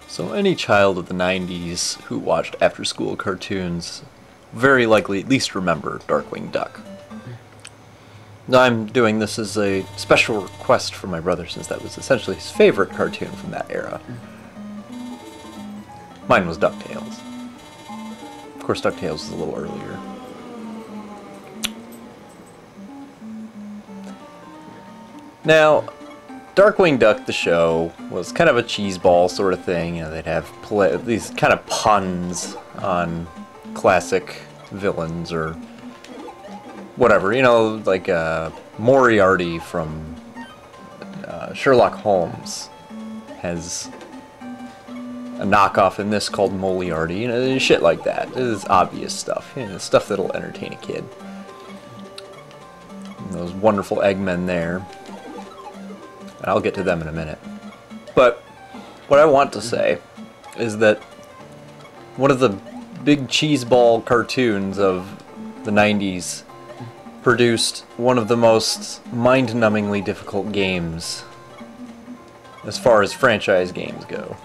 So any child of the 90s who watched after-school cartoons very likely at least remember Darkwing Duck. Now I'm doing this as a special request for my brother since that was essentially his favorite cartoon from that era. Mine was DuckTales. Of course DuckTales was a little earlier. Now, Darkwing Duck, the show, was kind of a cheeseball sort of thing. You know, they'd have these kind of puns on classic villains or whatever. You know, like Moriarty from Sherlock Holmes has a knockoff in this called Moliarty. You know, shit like that. It is obvious stuff. You know, stuff that'll entertain a kid. And those wonderful Eggmen there. I'll get to them in a minute. But what I want to say is that one of the big cheeseball cartoons of the 90s produced one of the most mind-numbingly difficult games as far as franchise games go.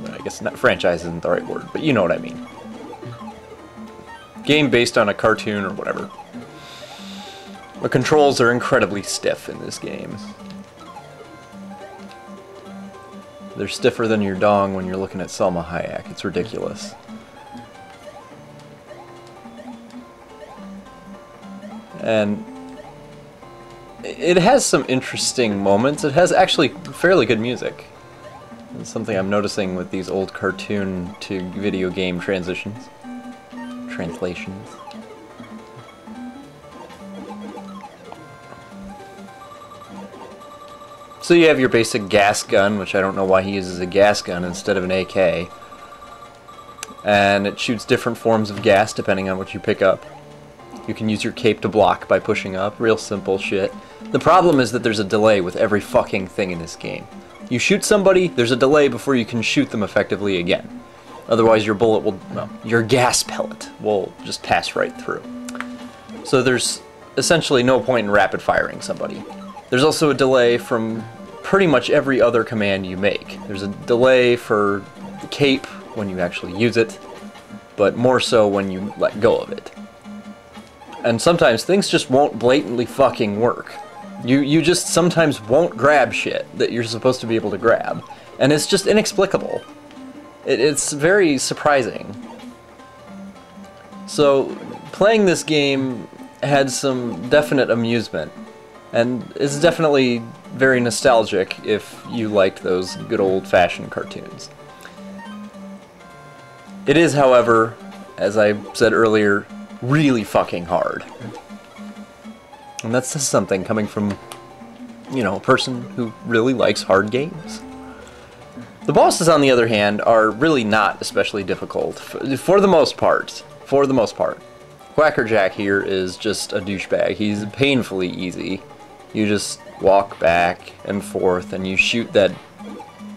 I guess not, franchise isn't the right word, but you know what I mean. Game based on a cartoon or whatever. The controls are incredibly stiff in this game. They're stiffer than your dong when you're looking at Selma Hayek. It's ridiculous. And it has some interesting moments. It has actually fairly good music. It's something I'm noticing with these old cartoon to video game translations. So you have your basic gas gun, which I don't know why he uses a gas gun instead of an AK. And it shoots different forms of gas depending on what you pick up. You can use your cape to block by pushing up. Real simple shit. The problem is that there's a delay with every fucking thing in this game. You shoot somebody, there's a delay before you can shoot them effectively again. Otherwise your bullet will, well, your gas pellet will just pass right through. So there's essentially no point in rapid firing somebody. There's also a delay from pretty much every other command you make. There's a delay for the cape when you actually use it, but more so when you let go of it. And sometimes things just won't blatantly fucking work. You just sometimes won't grab shit that you're supposed to be able to grab. And it's just inexplicable. It's very surprising. So, playing this game had some definite amusement. And it's definitely very nostalgic if you liked those good old-fashioned cartoons. It is, however, as I said earlier, really fucking hard. And that's just something coming from, you know, a person who really likes hard games. The bosses, on the other hand, are really not especially difficult, for the most part. For the most part. Quackerjack here is just a douchebag. He's painfully easy. You just walk back and forth and you shoot that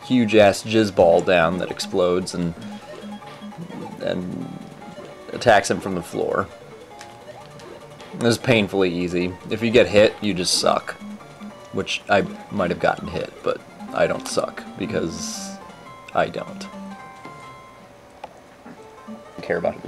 huge-ass jizz ball down that explodes and attacks him from the floor. It's painfully easy. If you get hit, you just suck. Which I might have gotten hit, but I don't suck, because I don't care about it.